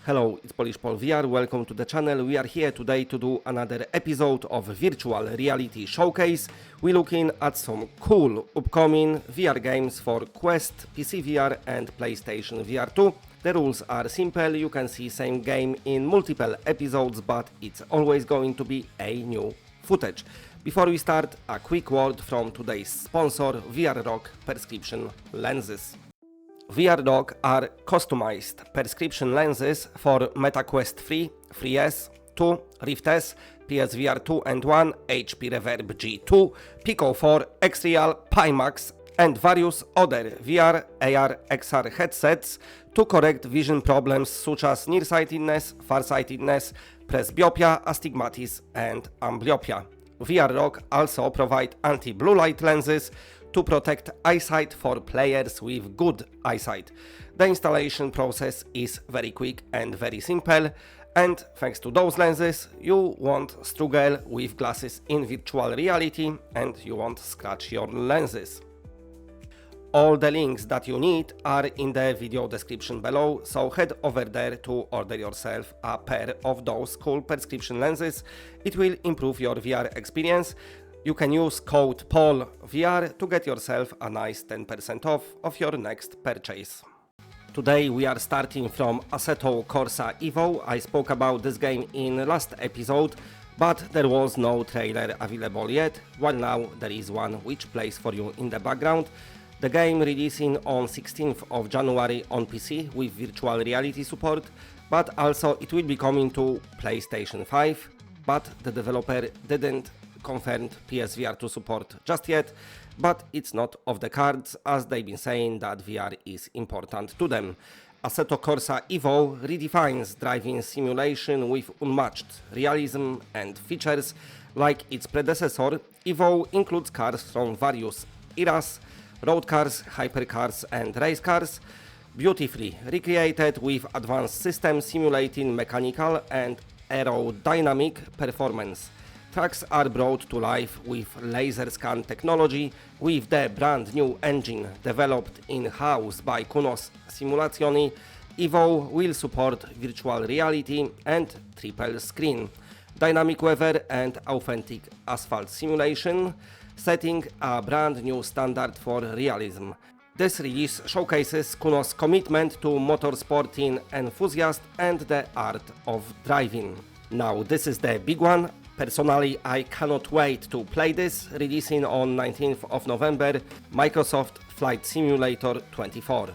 Hello, it's Polish Paul VR, welcome to the channel. We are here today to do another episode of Virtual Reality Showcase. We're looking at some cool upcoming VR games for Quest, PCVR and PlayStation VR2. The rules are simple, you can see same game in multiple episodes, but it's always going to be a new footage. Before we start, a quick word from today's sponsor, Rock prescription lenses. Rock are customized prescription lenses for MetaQuest 3, 3S, 2, Rift S, PSVR2 and 1, HP Reverb G2, Pico 4, X-Real, Pimax and various other VR, AR, XR headsets to correct vision problems such as nearsightedness, farsightedness, presbyopia, astigmatism and amblyopia. Rock also provide anti-blue light lenses to protect eyesight for players with good eyesight. The installation process is very quick and very simple, and thanks to those lenses you won't struggle with glasses in virtual reality and you won't scratch your lenses. All the links that you need are in the video description below, so head over there to order yourself a pair of those cool prescription lenses. It will improve your VR experience. You can use code PAULVR to get yourself a nice 10% off of your next purchase. Today we are starting from Aeto Corsa Evo. I spoke about this game in last episode, but there was no trailer available yet, while now there is one which plays for you in the background. The game releasing on 16th of January on PC with virtual reality support, but also it will be coming to PlayStation 5, but the developer didn't confirm PSVR2 support just yet, but it's not off the cards as they've been saying that VR is important to them. Aeto Corsa Evo redefines driving simulation with unmatched realism and features like its predecessor. Evo includes cars from various eras, road cars, hypercars and race cars, beautifully recreated with advanced systems simulating mechanical and aerodynamic performance. Tracks are brought to life with laser scan technology with the brand new engine developed in-house by Kunos Simulazioni. Evo will support virtual reality and triple screen, dynamic weather and authentic asphalt simulation, setting a brand new standard for realism. This release showcases Kunos' commitment to motorsporting enthusiasts and the art of driving. Now this is the big one. Personally, I cannot wait to play this, releasing on 19th of November, Microsoft Flight Simulator 24.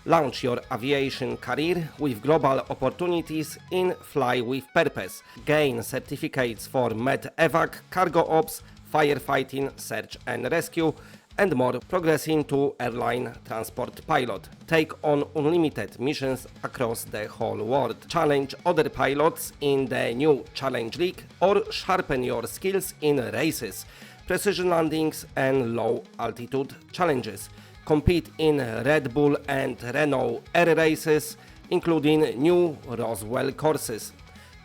Launch your aviation career with global opportunities in Fly with Purpose. Gain certificates for med-evac, cargo ops, firefighting, search and rescue, and more, progressing to airline transport pilot. Take on unlimited missions across the whole world. Challenge other pilots in the new Challenge League or sharpen your skills in races, precision landings and low altitude challenges. Compete in Red Bull and Renault air races, including new Roswell courses.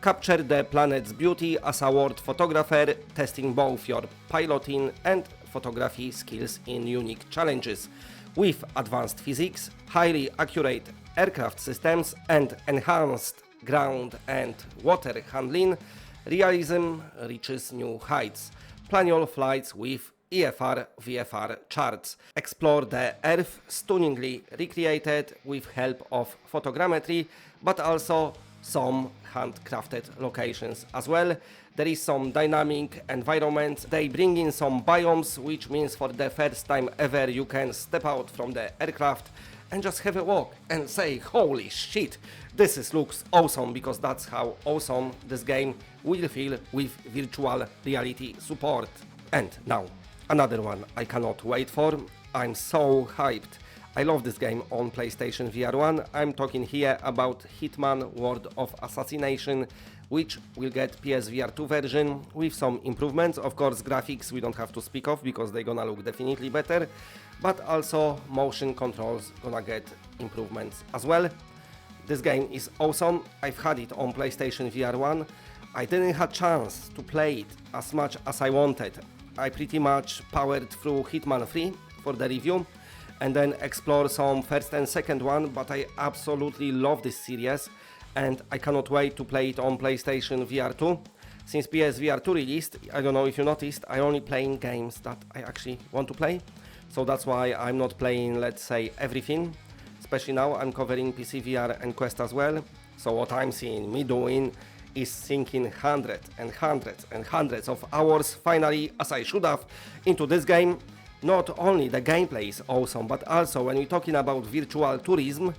Capture the planet's beauty as a world photographer, testing both your piloting and photography skills in unique challenges. With advanced physics, highly accurate aircraft systems and enhanced ground and water handling, realism reaches new heights. Plan your flights with EFR VFR charts. Explore the Earth stunningly recreated with help of photogrammetry, but also some handcrafted locations as well. There is some dynamic environments. They bring in some biomes, which means for the first time ever you can step out from the aircraft and just have a walk and say, holy shit, looks awesome, because that's how awesome this game will feel with virtual reality support. And now, another one I cannot wait for. I'm so hyped. I love this game on PlayStation VR1. I'm talking here about Hitman World of Assassination, which will get PSVR2 version with some improvements. Of course, graphics we don't have to speak of because they're gonna look definitely better, but also motion controls gonna get improvements as well. This game is awesome. I've had it on PlayStation VR1. I didn't have chance to play it as much as I wanted. I pretty much powered through Hitman 3 for the review and then explore some first and second one, but I absolutely love this series and I cannot wait to play it on PlayStation VR2. Since PSVR2 released, I don't know if you noticed, I'm only playing games that I actually want to play. So that's why I'm not playing, let's say, everything. Especially now I'm covering PCVR and Quest as well. So what I'm seeing me doing is sinking hundreds and hundreds and hundreds of hours, finally, as I should have, into this game. Not only the gameplay is awesome, but also when we're talking about virtual tourism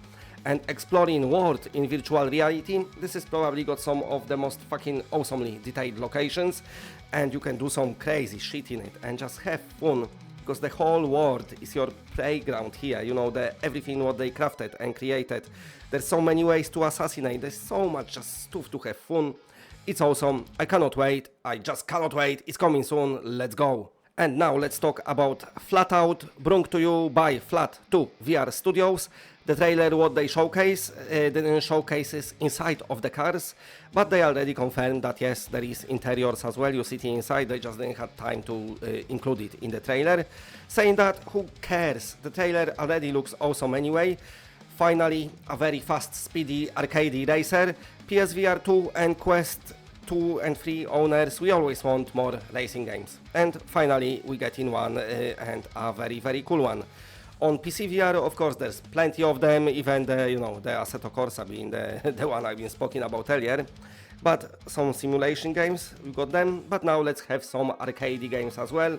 and exploring world in virtual reality, this has probably got some of the most fucking awesomely detailed locations, and you can do some crazy shit in it and just have fun, because the whole world is your playground here, you know, everything what they crafted and created. There's so many ways to assassinate, there's so much just stuff to have fun. It's awesome, I cannot wait, I just cannot wait, it's coming soon, let's go. And now let's talk about Flat Out, brought to you by Flat2 VR Studios. The trailer what they showcase didn't showcases inside of the cars, but they already confirmed that yes, there is interiors as well, you sitting inside, they just didn't have time to include it in the trailer. Saying that, who cares, the trailer already looks awesome anyway. Finally, a very fast, speedy, arcadey racer. PSVR2 and Quest 2 and 3 owners, we always want more racing games. And finally, we get in one, and a very, very cool one. On PCVR, of course, there's plenty of them, even the, you know, the Aeto Corsa being the one I've been speaking about earlier. But some simulation games, we got them, but now let's have some arcade games as well.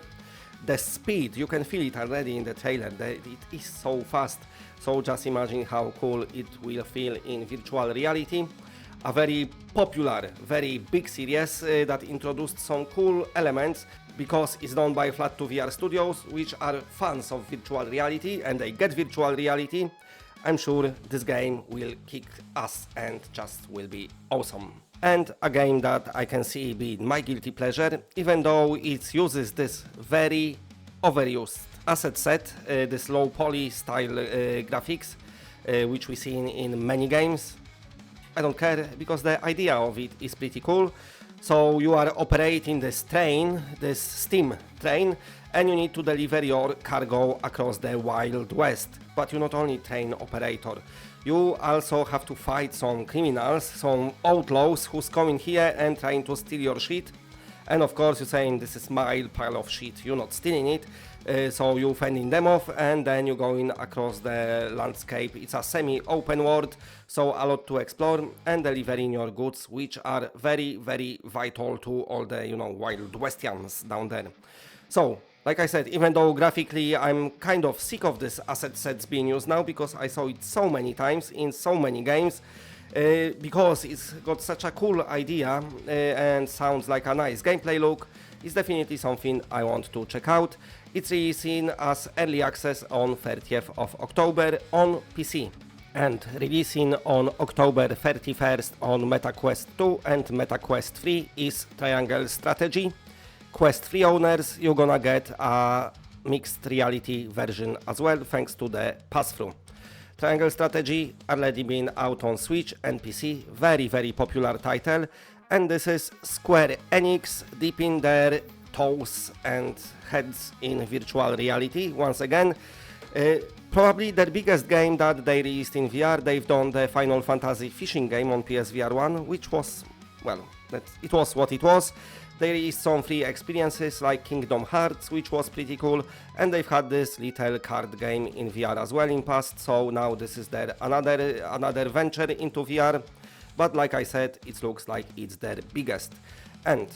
The speed, you can feel it already in the trailer, it is so fast, so just imagine how cool it will feel in virtual reality. A very popular, very big series that introduced some cool elements, because it's done by Flat2 VR Studios, which are fans of virtual reality, and they get virtual reality. I'm sure this game will kick ass and just will be awesome. And a game that I can see being my guilty pleasure, even though it uses this very overused asset set, this low poly style graphics, which we see in many games. I don't care, because the idea of it is pretty cool. So you are operating this train, this steam train, and you need to deliver your cargo across the Wild West. But you're not only train operator, you also have to fight some criminals, some outlaws who's coming here and trying to steal your shit. And of course you're saying, this is my pile of shit, you're not stealing it. So you're fending them off, and then you're going across the landscape. It's a semi-open world, so a lot to explore, and delivering your goods, which are very, very vital to all the, you know, Wild Westians down there. So, like I said, even though graphically I'm kind of sick of this asset sets being used now, because I saw it so many times in so many games, because it's got such a cool idea and sounds like a nice gameplay look, it's definitely something I want to check out. It's releasing as early access on 30th of October on PC, and releasing on October 31st on MetaQuest 2 and MetaQuest 3 is Triangle Strategy. Quest 3 owners, you're gonna get a mixed reality version as well, thanks to the pass-through. Triangle Strategy already been out on Switch and PC, very, very popular title, and this is Square Enix dipping their toes and heads in virtual reality once again. Probably their biggest game that they released in VR, they've done the Final Fantasy fishing game on PSVR1, which was, well, it was what it was. They released some free experiences like Kingdom Hearts, which was pretty cool, and they've had this little card game in VR as well in past, so now this is their another venture into VR. But like I said, it looks like it's their biggest. And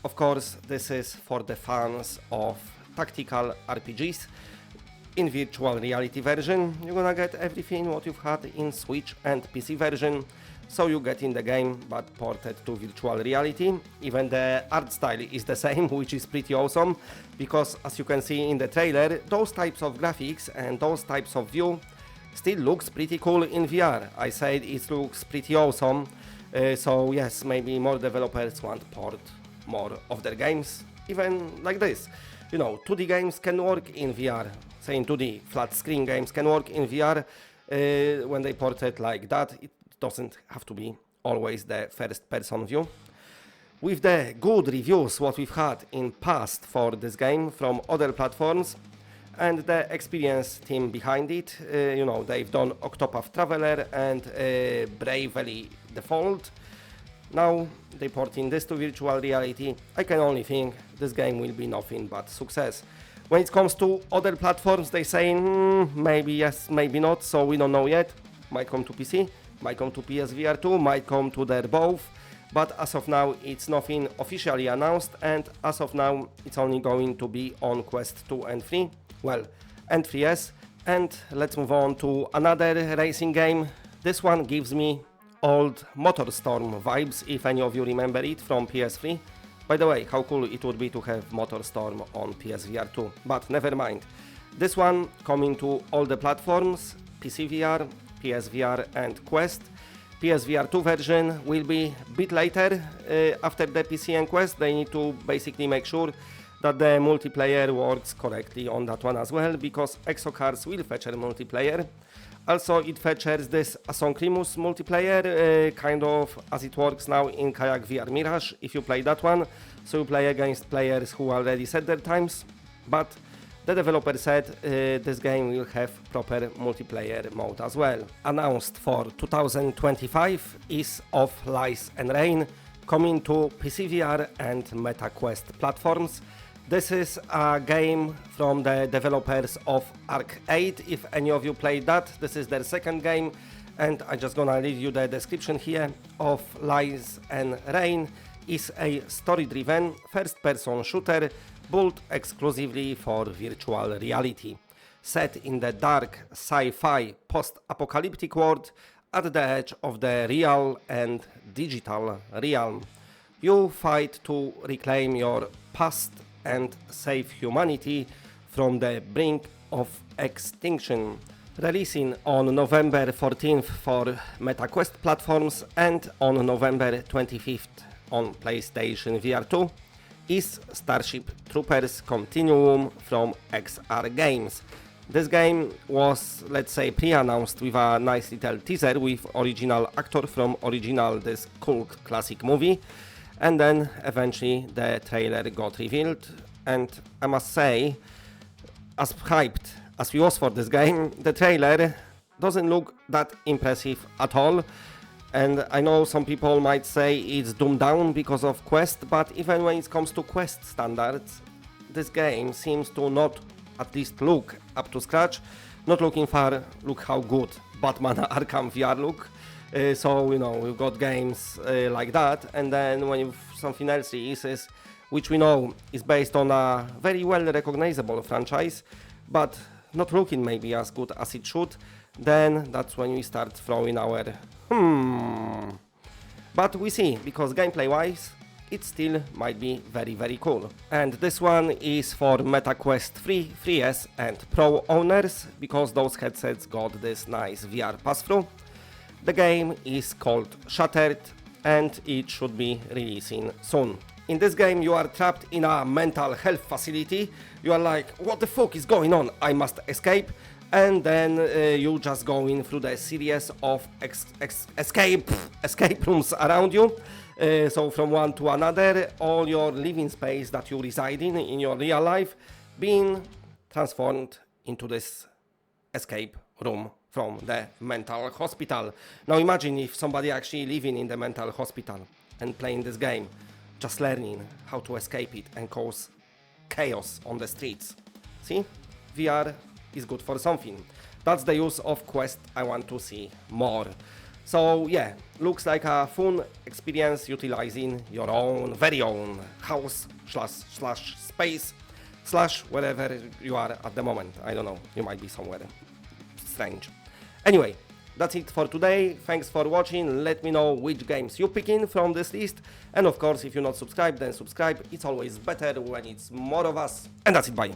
of course, this is for the fans of tactical RPGs. In virtual reality version, you're gonna get everything what you've had in Switch and PC version. So you get in the game, but ported to virtual reality. Even the art style is the same, which is pretty awesome, because as you can see in the trailer, those types of graphics and those types of view still looks pretty cool in VR. I said it looks pretty awesome, so yes, maybe more developers want to port more of their games, even like this. You know, 2D games can work in VR, saying 2D flat screen games can work in VR when they port it like that. It doesn't have to be always the first person view. With the good reviews what we've had in past for this game from other platforms, and the experienced team behind it. You know, they've done Octopath Traveler and Bravely Default. Now they porting this to virtual reality. I can only think this game will be nothing but success. When it comes to other platforms, they say maybe yes, maybe not, so we don't know yet. Might come to PC, might come to PSVR2, might come to their both, but as of now it's nothing officially announced, and as of now it's only going to be on Quest 2 and 3, well, and 3S. And let's move on to another racing game. This one gives me old MotorStorm vibes, if any of you remember it from PS3. By the way, how cool it would be to have MotorStorm on PSVR2, but never mind. This one coming to all the platforms, PCVR, PSVR and Quest. PSVR2 version will be a bit later after the PC and Quest. They need to basically make sure that the multiplayer works correctly on that one as well, because Exocars will feature multiplayer. Also, it features this asynchronous multiplayer, kind of as it works now in Kayak VR Mirage, if you play that one. So you play against players who already set their times, but the developer said this game will have proper multiplayer mode as well. Announced for 2025 is Of Lies and Rain, coming to PCVR and MetaQuest platforms. This is a game from the developers of Arc 8. If any of you played that, this is their second game, and I'm just gonna leave you the description here. Of Lies and Rain is a story-driven first-person shooter built exclusively for virtual reality. Set in the dark sci-fi post-apocalyptic world at the edge of the real and digital realm. You fight to reclaim your past and save humanity from the brink of extinction. Releasing on November 14th for MetaQuest platforms and on November 25th on PlayStation VR2 is Starship Troopers Continuum from XR Games. This game was, let's say, pre-announced with a nice little teaser with original actor from original this cult classic movie, and then eventually the trailer got revealed, and I must say, as hyped as we was for this game, the trailer doesn't look that impressive at all. And I know some people might say it's dumbed down because of Quest, but even when it comes to Quest standards, this game seems to not at least look up to scratch. Not looking far, look how good Batman Arkham VR look. So, you know, we've got games like that, and then when something else releases, which we know is based on a very well recognizable franchise, but not looking maybe as good as it should, then that's when we start throwing our But we see, because gameplay wise, it still might be very, very cool. And this one is for MetaQuest 3, 3S and Pro owners, because those headsets got this nice VR pass-through. The game is called Shattered, and it should be releasing soon. In this game you are trapped in a mental health facility. You are like, what the fuck is going on? I must escape. And then you just going through the series of escape rooms around you. So from one to another, all your living space that you reside in your real life being transformed into this escape room from the mental hospital. Now imagine if somebody actually living in the mental hospital and playing this game, just learning how to escape it and cause chaos on the streets. See? VR is good for something. That's the use of Quest I want to see more. So yeah, looks like a fun experience utilizing your own, very own house slash space slash wherever you are at the moment. I don't know, you might be somewhere strange. Anyway, that's it for today. Thanks for watching. Let me know which games you picking from this list. And of course, if you're not subscribed, then subscribe. It's always better when it's more of us. And that's it, bye.